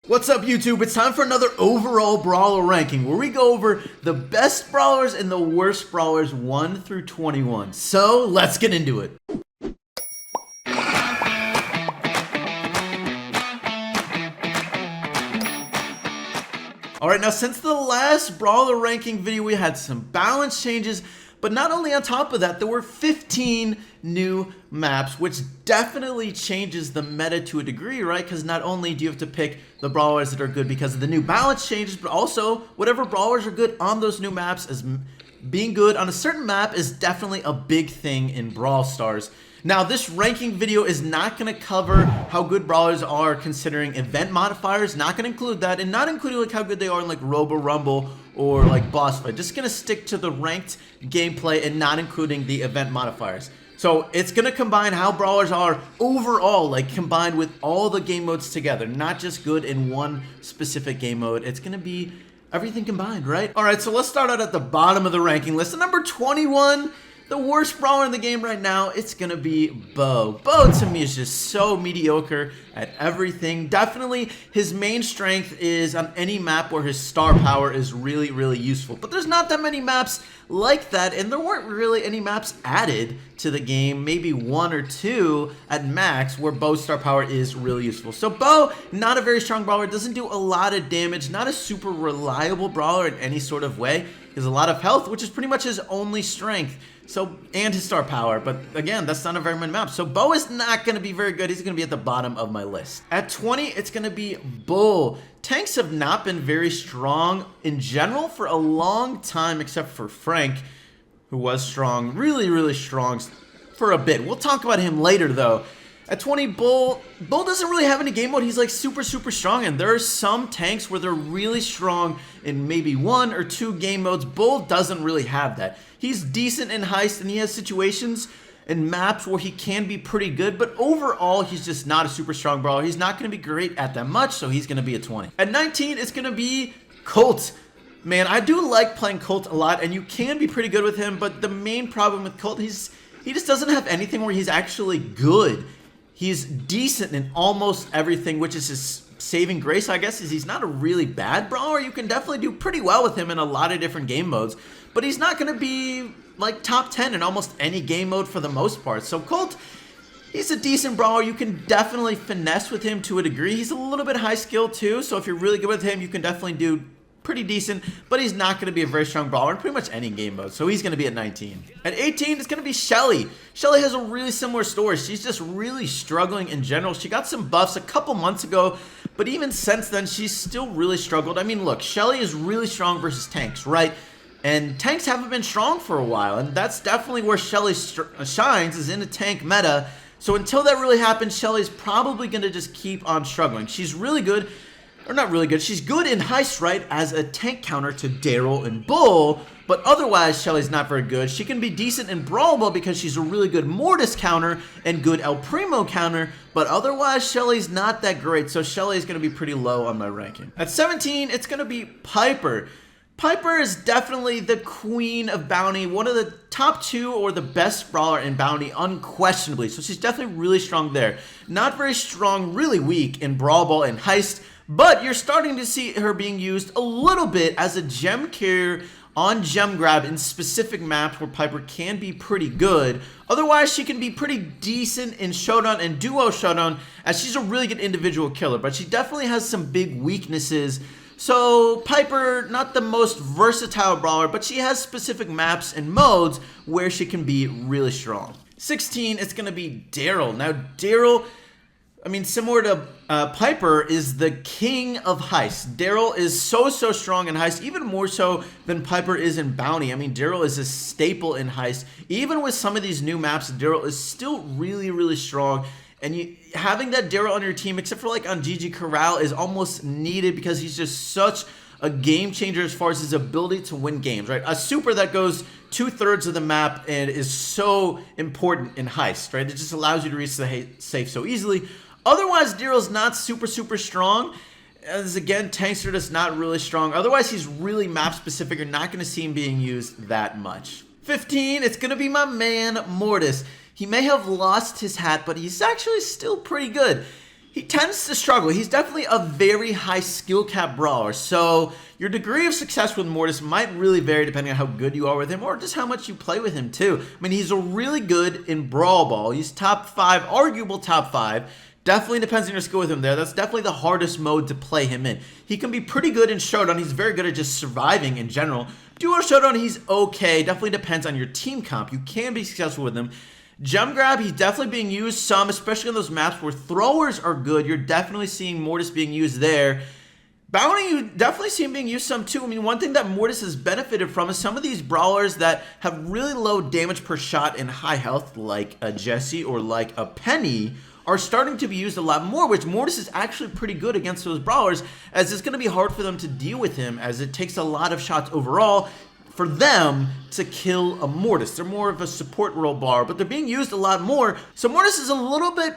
What's up, YouTube? It's time for another overall Brawler ranking where we go over the best Brawlers and the worst Brawlers 1 through 21. So, let's get into it. Alright, now since the last Brawler ranking video, we had some balance changes, but not only on top of that, there were 15 new maps, which definitely changes the meta to a degree, right? Because not only do you have to pick the Brawlers that are good because of the new balance changes, but also whatever Brawlers are good on those new maps, as being good on a certain map is definitely a big thing in Brawl Stars. Now, this ranking video is not going to cover how good Brawlers are considering event modifiers, not going to include that, and not including like how good they are in like Robo Rumble or like Boss Fight. Just going to stick to the ranked gameplay and not including the event modifiers. So it's going to combine how Brawlers are overall, like combined with all the game modes together, not just good in one specific game mode. It's going to be everything combined, right? All right, so let's start out at the bottom of the ranking list. At number 21, the worst Brawler in the game right now, it's going to be Bo. Bo, to me, is just so mediocre at everything. Definitely, his main strength is on any map where his star power is really, really useful. But there's not that many maps like that, and there weren't really any maps added to the game. Maybe one or two at max where Bo's star power is really useful. So Bo, not a very strong Brawler, doesn't do a lot of damage, not a super reliable Brawler in any sort of way. He has a lot of health, which is pretty much his only strength. So, and his star power, but again, that's not a very many maps. So Bo is not going to be very good. He's going to be at the bottom of my list. At 20, it's going to be Bull. Tanks have not been very strong in general for a long time, except for Frank, who was strong, really, really strong for a bit. We'll talk about him later, though. At 20, Bull doesn't really have any game mode. He's like super, super strong, and there are some tanks where they're really strong in maybe one or two game modes. Bull doesn't really have that. He's decent in heist, and he has situations and maps where he can be pretty good, but overall, he's just not a super strong Brawler. He's not going to be great at that much, so he's going to be a 20. At 19, it's going to be Colt. Man, I do like playing Colt a lot, and you can be pretty good with him, but the main problem with Colt, he just doesn't have anything where he's actually good. He's decent in almost everything, which is his saving grace, I guess, is he's not a really bad Brawler. You can definitely do pretty well with him in a lot of different game modes, but he's not going to be like top 10 in almost any game mode for the most part. So Colt, he's a decent Brawler. You can definitely finesse with him to a degree. He's a little bit high skill too, so if you're really good with him, you can definitely do pretty decent, but he's not going to be a very strong Brawler in pretty much any game mode, so he's going to be at 19. At 18, it's going to be Shelley. Shelley has a really similar story. She's just really struggling in general. She got some buffs a couple months ago, but even since then, she's still really struggled. I mean, look, Shelley is really strong versus tanks, right? And tanks haven't been strong for a while, and that's definitely where Shelley shines, is in a tank meta. So until that really happens, Shelley's probably going to just keep on struggling. She's really good, or not really good, she's good in heist, right, as a tank counter to Daryl and Bull, but otherwise Shelley's not very good. She can be decent in Brawl because she's a really good Mortis counter and good El Primo counter, but otherwise Shelley's not that great, so Shelley's going to be pretty low on my ranking. At 17, it's going to be Piper. Piper is definitely the queen of bounty, one of the top two or the best Brawler in bounty, unquestionably, so she's definitely really strong there. Not very strong, really weak in Brawl Ball and heist, but you're starting to see her being used a little bit as a gem carrier on gem grab in specific maps where Piper can be pretty good. Otherwise, she can be pretty decent in showdown and duo showdown, as she's a really good individual killer, but she definitely has some big weaknesses. So Piper, not the most versatile Brawler, but she has specific maps and modes where she can be really strong. 16, it's going to be Daryl. Now, Daryl, I mean, similar to Piper, is the king of heist. Daryl is so strong in heist, even more so than Piper is in bounty. I mean, Daryl is a staple in heist. Even with some of these new maps, Daryl is still really, really strong. And having that Daryl on your team, except for like on GG Corral, is almost needed because he's just such a game changer as far as his ability to win games, right? A super that goes 2/3 of the map and is so important in heist, right? It just allows you to reach the safe so easily. Otherwise, Daryl's not super strong. As again, tanks are just not really strong. Otherwise, he's really map specific. You're not going to see him being used that much. 15, it's going to be my man, Mortis. He may have lost his hat, but he's actually still pretty good. He tends to struggle. He's definitely a very high skill cap brawler, so your degree of success with Mortis might really vary depending on how good you are with him or just how much you play with him too. I mean, he's a really good in Brawl Ball. He's top 5, arguable top 5. Definitely depends on your skill with him there. That's definitely the hardest mode to play him in. He can be pretty good in Showdown. He's very good at just surviving in general. Duo Showdown, he's okay. Definitely depends on your team comp. You can be successful with him. Gem Grab, he's definitely being used some, especially on those maps where throwers are good. You're definitely seeing Mortis being used there. Bounty, you definitely see him being used some too. I mean, one thing that Mortis has benefited from is some of these brawlers that have really low damage per shot and high health, like a Jessie or like a Penny, are starting to be used a lot more, which Mortis is actually pretty good against those brawlers, as it's going to be hard for them to deal with him, as it takes a lot of shots overall for them to kill a Mortis. They're more of a support role bar, but they're being used a lot more. So Mortis is a little bit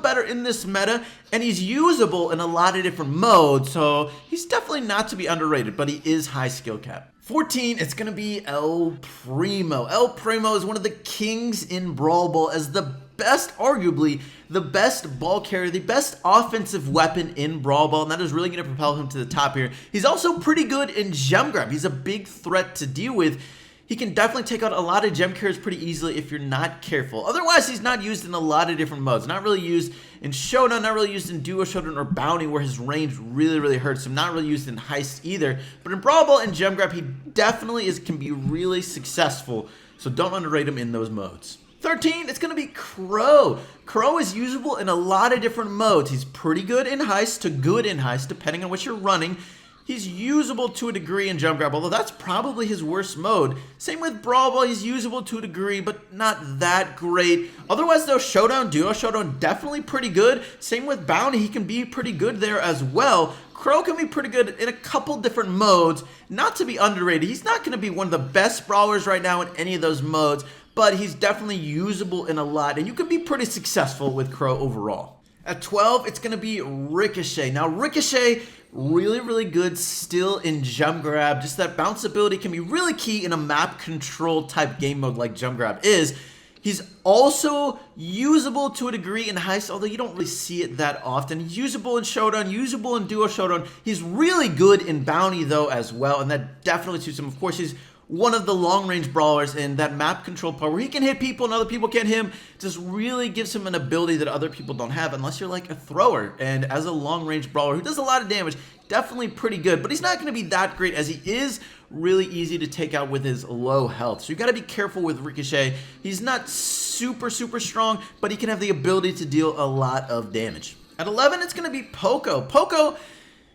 better in this meta, and he's usable in a lot of different modes, so he's definitely not to be underrated, but he is high skill cap. 14, it's going to be El Primo. El Primo is one of the kings in Brawl Ball as the best, arguably, the best ball carrier, the best offensive weapon in Brawl Ball, and that is really going to propel him to the top here. He's also pretty good in Gem Grab. He's a big threat to deal with. He can definitely take out a lot of gem carriers pretty easily if you're not careful. Otherwise, he's not used in a lot of different modes. Not really used in Showdown, not really used in Duo Showdown or Bounty, where his range really hurts him. Not really used in Heist either. But in Brawl Ball and Gem Grab, he definitely can be really successful. So don't underrate him in those modes. 13, it's going to be Crow. Crow is usable in a lot of different modes. He's pretty good in Heist to good in Heist, depending on what you're running. He's usable to a degree in Jump Grab, although that's probably his worst mode. Same with Brawl Ball, he's usable to a degree, but not that great. Otherwise, though, Showdown, Duo Showdown, definitely pretty good. Same with Bounty, he can be pretty good there as well. Crow can be pretty good in a couple different modes, not to be underrated. He's not going to be one of the best brawlers right now in any of those modes, but he's definitely usable in a lot, and you can be pretty successful with Crow overall. At 12, it's going to be Ricochet. Now, Ricochet, really good still in Jump Grab. Just that bounce ability can be really key in a map control type game mode like Jump Grab is. He's also usable to a degree in Heist, although you don't really see it that often. He's usable in Showdown, usable in Duo Showdown. He's really good in Bounty, though, as well, and that definitely suits him. Of course, he's one of the long-range brawlers in that map control part where he can hit people and other people can't hit him. Just really gives him an ability that other people don't have unless you're like a thrower. And as a long-range brawler who does a lot of damage, definitely pretty good. But he's not going to be that great as he is really easy to take out with his low health. So you got to be careful with Ricochet. He's not super strong, but he can have the ability to deal a lot of damage. At 11, it's going to be Poco. Poco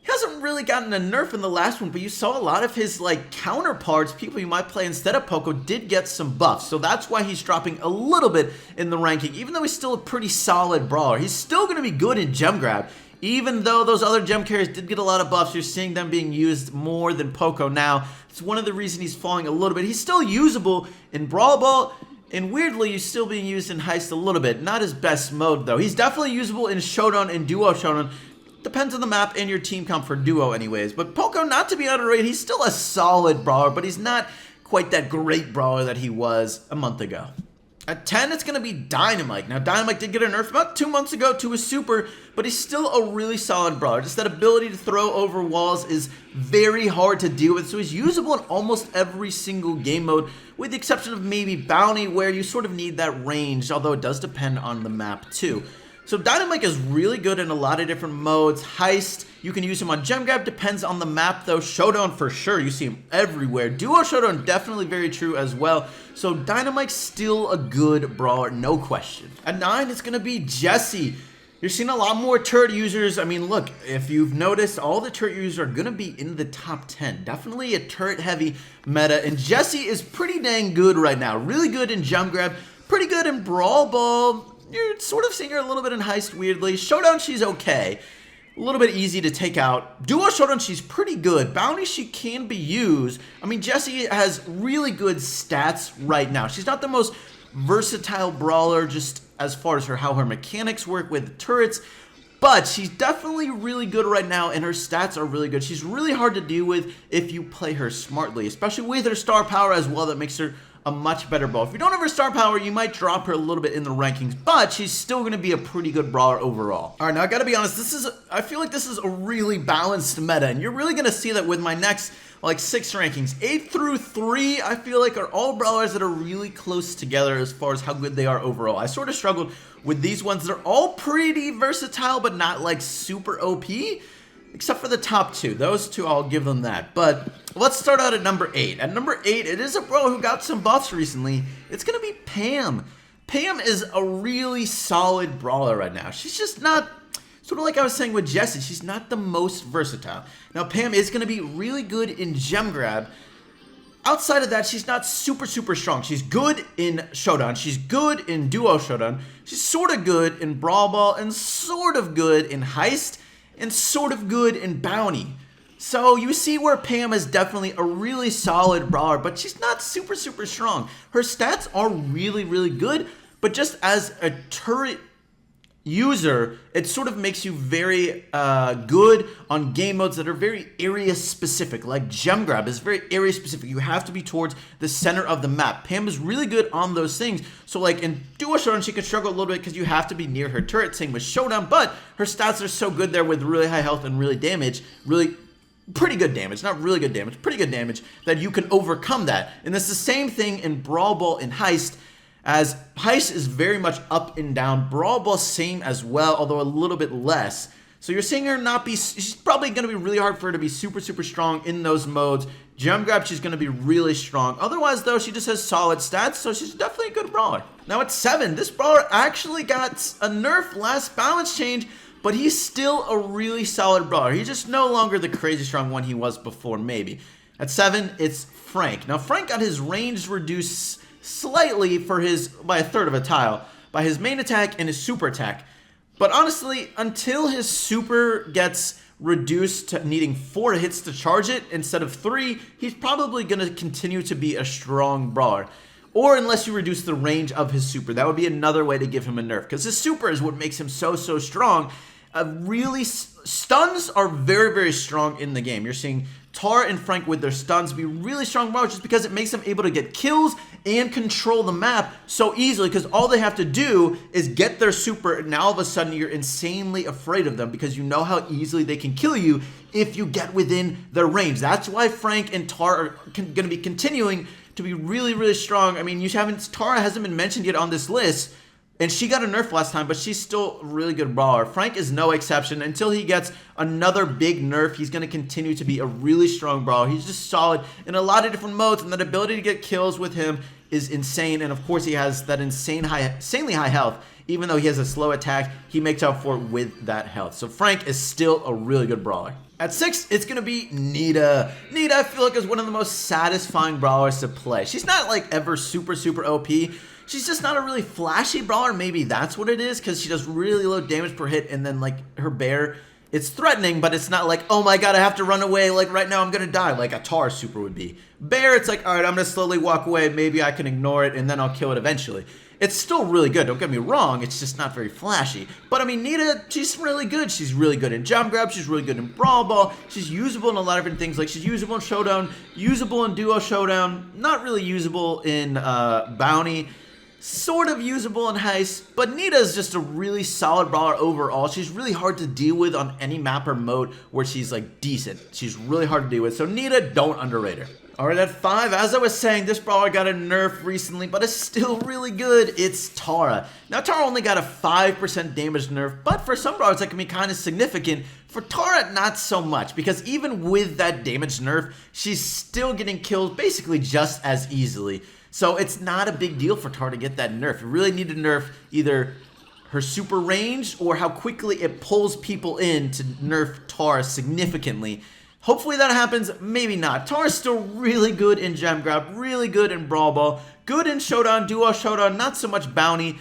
hasn't really gotten a nerf in the last one, but you saw a lot of his like counterparts, people you might play instead of Poco, did get some buffs. So that's why he's dropping a little bit in the ranking, even though he's still a pretty solid brawler. He's still going to be good in Gem Grab. Even though those other gem carriers did get a lot of buffs, you're seeing them being used more than Poco now. It's one of the reasons he's falling a little bit. He's still usable in Brawl Ball, and weirdly, he's still being used in Heist a little bit. Not his best mode, though. He's definitely usable in Showdown and Duo Showdown. Depends on the map and your team comp for Duo anyways. But Poco, not to be underrated, he's still a solid brawler, but he's not quite that great brawler that he was a month ago. At 10, it's going to be Dynamite. Now, Dynamite did get a nerf about 2 months ago to his super, but he's still a really solid brawler. Just that ability to throw over walls is very hard to deal with, so he's usable in almost every single game mode, with the exception of maybe Bounty, where you sort of need that range, although it does depend on the map too. So Dynamite is really good in a lot of different modes. Heist, you can use him on Gem Grab, depends on the map though. Showdown for sure, you see him everywhere. Duo Showdown, definitely very true as well. So Dynamite's still a good brawler, no question. At 9, it's gonna be Jessie. You're seeing a lot more turret users. I mean, look, if you've noticed, all the turret users are gonna be in the top 10. Definitely a turret heavy meta, and Jessie is pretty dang good right now. Really good in Jump Grab, pretty good in Brawl Ball. You're sort of seeing her a little bit in Heist, weirdly. Showdown, she's okay. A little bit easy to take out. Duo Showdown, she's pretty good. Bounty, she can be used. I mean, Jessie has really good stats right now. She's not the most versatile brawler, just as far as how her mechanics work with turrets, but she's definitely really good right now, and her stats are really good. She's really hard to deal with if you play her smartly, especially with her star power as well. That makes her a much better brawler. If you don't have her star power, you might drop her a little bit in the rankings, but she's still going to be a pretty good brawler overall. All right, now I got to be honest, I feel like this is a really balanced meta, and you're really going to see that with my next like 6 rankings. 8 through 3, I feel like are all brawlers that are really close together as far as how good they are overall. I sort of struggled with these ones. They're all pretty versatile, but not like super OP, except for the top 2. Those 2, I'll give them that. But let's start out at number 8. At number 8, it is a brawler who got some buffs recently. It's going to be Pam. Pam is a really solid brawler right now. She's just not, sort of like I was saying with Jessie, she's not the most versatile. Now, Pam is going to be really good in gem grab. Outside of that, she's not super strong. She's good in showdown. She's good in duo showdown. She's sort of good in brawl ball and sort of good in heist and sort of good in bounty. So you see where Pam is definitely a really solid brawler, but she's not super strong. Her stats are really good, but just as a turret user, it sort of makes you very good on game modes that are very area specific. Like gem grab is very area specific. You have to be towards the center of the map. Pam is really good on those things. So like in duo showdown, she can struggle a little bit because you have to be near her turret. Same with showdown, but her stats are so good there with really high health and really pretty good damage, not really good damage, pretty good damage, that you can overcome that. And it's the same thing in Brawl Ball and Heist, as Heist is very much up and down. Brawl Ball same as well, although a little bit less. So you're seeing her not be, she's probably going to be really hard for her to be super strong in those modes. Gem grab, she's going to be really strong. Otherwise, though, she just has solid stats, so she's definitely a good brawler. Now at 7, this brawler actually got a nerf last balance change, but he's still a really solid brawler. He's just no longer the crazy strong one he was before, maybe. At 7, it's Frank. Now, Frank got his range reduced slightly for by a third of a tile, by his main attack and his super attack. But honestly, until his super gets reduced to needing 4 hits to charge it instead of 3, he's probably going to continue to be a strong brawler. Or unless you reduce the range of his super. That would be another way to give him a nerf, because his super is what makes him so strong. Stuns are very strong in the game. You're seeing Thara and Frank with their stuns be really strong brawlers just because it makes them able to get kills and control the map so easily, because all they have to do is get their super, and now all of a sudden you're insanely afraid of them because you know how easily they can kill you if you get within their range. That's why Frank and Thara are going to be continuing to be really strong. I mean, Thara hasn't been mentioned yet on this list, and she got a nerf last time, but she's still a really good brawler. Frank is no exception. Until he gets another big nerf, he's going to continue to be a really strong brawler. He's just solid in a lot of different modes, and that ability to get kills with him is insane. And of course, he has that insanely high health. Even though he has a slow attack, he makes up for it with that health. So Frank is still a really good brawler. At 6, it's going to be Nita. Nita, I feel like, is one of the most satisfying brawlers to play. She's not like ever super OP. She's just not a really flashy brawler. Maybe that's what it is, because she does really low damage per hit, and then like her bear, it's threatening, but it's not like, oh my god, I have to run away, like right now I'm gonna die, like a Thara super would be. Bear, it's like, alright, I'm gonna slowly walk away, maybe I can ignore it, and then I'll kill it eventually. It's still really good, don't get me wrong, it's just not very flashy. But I mean, Nita, she's really good. She's really good in gem grab, she's really good in brawl ball, she's usable in a lot of different things, like she's usable in showdown, usable in duo showdown, not really usable in bounty, sort of usable in heist, but Nita is just a really solid brawler overall. She's really hard to deal with on any map or mode where she's like decent. She's really hard to deal with, so Nita, don't underrate her. Alright, at 5, as I was saying, this brawler got a nerf recently, but it's still really good. It's Thara. Now, Thara only got a 5% damage nerf, but for some brawlers that can be kind of significant. For Thara, not so much, because even with that damage nerf, she's still getting kills basically just as easily. So it's not a big deal for Thara to get that nerf. You really need to nerf either her super range or how quickly it pulls people in to nerf Thara significantly. Hopefully that happens, maybe not. Thara's still really good in gem grab, really good in brawl ball, good in showdown, duo showdown, not so much bounty,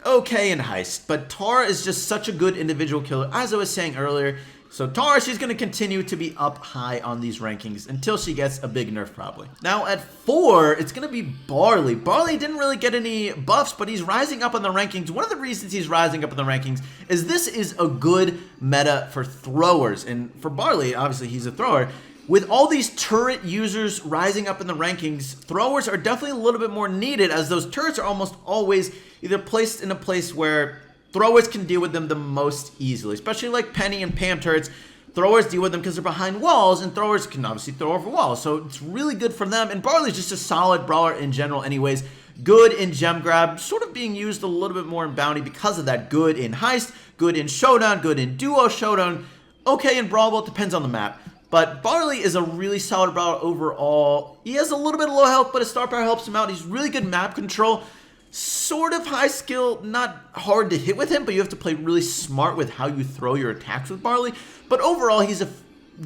okay in heist. But Thara is just such a good individual killer, as I was saying earlier. So Thara, she's going to continue to be up high on these rankings until she gets a big nerf probably. Now at 4, it's going to be Barley. Barley didn't really get any buffs, but he's rising up in the rankings. One of the reasons he's rising up in the rankings is this is a good meta for throwers. And for Barley, obviously he's a thrower, With all these turret users rising up in the rankings, throwers are definitely a little bit more needed, as those turrets are almost always either placed in a place where throwers can deal with them the most easily, especially like Penny and Pam turrets. Throwers deal with them because they're behind walls, and throwers can obviously throw over walls, so it's really good for them. And Barley's just a solid brawler in general anyways. Good in gem grab, sort of being used a little bit more in bounty because of that. Good in heist, good in showdown, good in duo showdown. Okay in brawl, well, it depends on the map. But Barley is a really solid brawler overall. He has a little bit of low health, but his star power helps him out. He's really good map control. Sort of high skill, not hard to hit with him, but you have to play really smart with how you throw your attacks with Barley. But overall, he's a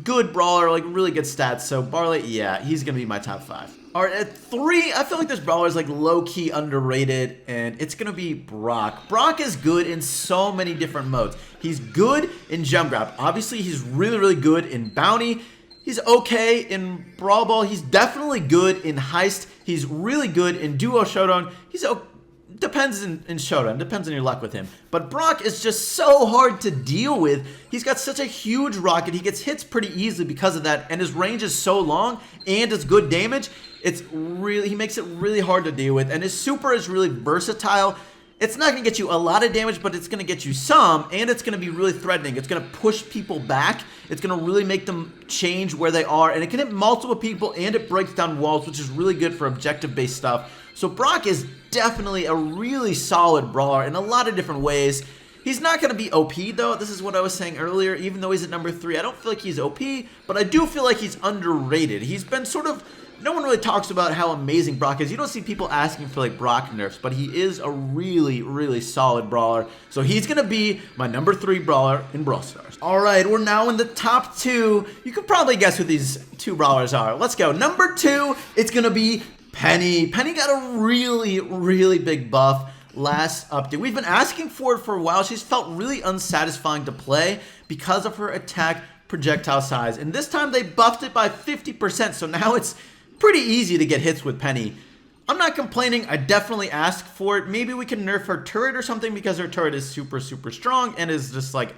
good brawler, like really good stats. So Barley, yeah, he's going to be my top 5. All right, at 3, I feel like this brawler is like low-key underrated, and it's going to be Brock. Brock is good in so many different modes. He's good in gem grab. Obviously, he's really, really good in bounty. He's okay in Brawl Ball. He's definitely good in heist. He's really good in duo showdown. He's okay. Depends in showdown, depends on your luck with him. But Brock is just so hard to deal with. He's got such a huge rocket. He gets hits pretty easily because of that, and his range is so long and his good damage. He makes it really hard to deal with, and his super is really versatile. It's not going to get you a lot of damage, but it's going to get you some, and it's going to be really threatening. It's going to push people back. It's going to really make them change where they are, and it can hit multiple people, and it breaks down walls, which is really good for objective-based stuff. So Brock is definitely a really solid brawler in a lot of different ways. He's not going to be OP, though. This is what I was saying earlier. Even though he's at number 3, I don't feel like he's OP, but I do feel like he's underrated. He's been sort of... No one really talks about how amazing Brock is. You don't see people asking for like Brock nerfs, but he is a really, really solid brawler. So he's going to be my number 3 brawler in Brawl Stars. All right, we're now in the top 2. You could probably guess who these 2 brawlers are. Let's go. Number 2, it's going to be Penny. Penny got a really, really big buff last update. We've been asking for it for a while. She's felt really unsatisfying to play because of her attack projectile size. And this time they buffed it by 50%, so now it's pretty easy to get hits with Penny. I'm not complaining. I definitely asked for it. Maybe we can nerf her turret or something, because her turret is super, super strong and is just like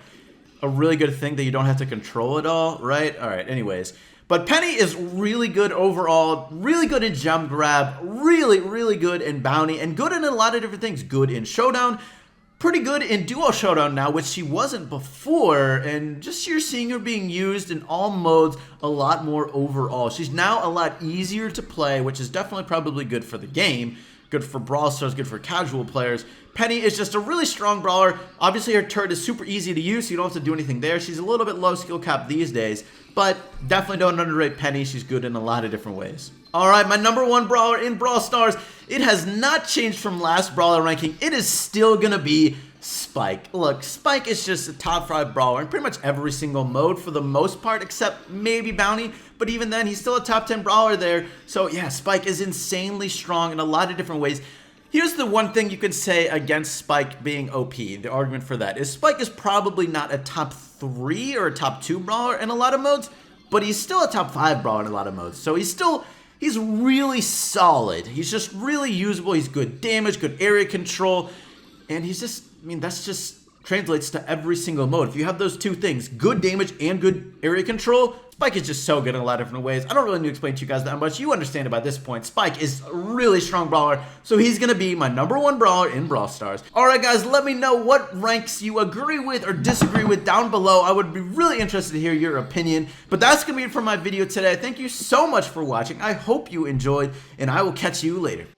a really good thing that you don't have to control at all, right? All right, anyways. But Penny is really good overall, really good in gem grab, really, really good in bounty, and good in a lot of different things. Good in showdown, pretty good in duo showdown now, which she wasn't before, and just you're seeing her being used in all modes a lot more overall. She's now a lot easier to play, which is definitely probably good for the game, good for Brawl Stars, good for casual players. Penny is just a really strong brawler. Obviously, her turret is super easy to use, so you don't have to do anything there. She's a little bit low skill cap these days, but definitely don't underrate Penny. She's good in a lot of different ways. All right, my number 1 brawler in Brawl Stars. It has not changed from last brawler ranking. It is still going to be Spike. Look, Spike is just a top 5 brawler in pretty much every single mode for the most part, except maybe bounty. But even then, he's still a top 10 brawler there. So yeah, Spike is insanely strong in a lot of different ways. Here's the one thing you can say against Spike being OP. The argument for that is Spike is probably not a top 3 or a top 2 brawler in a lot of modes, but he's still a top 5 brawler in a lot of modes. So he's really solid. He's just really usable. He's good damage, good area control, and he's just, I mean, that's just translates to every single mode. If you have those 2 things, good damage and good area control, Spike is just so good in a lot of different ways. I don't really need to explain to you guys that much. You understand it by this point. Spike is a really strong brawler, so he's going to be my number 1 brawler in Brawl Stars. All right, guys, let me know what ranks you agree with or disagree with down below. I would be really interested to hear your opinion. But that's going to be it for my video today. Thank you so much for watching. I hope you enjoyed, and I will catch you later.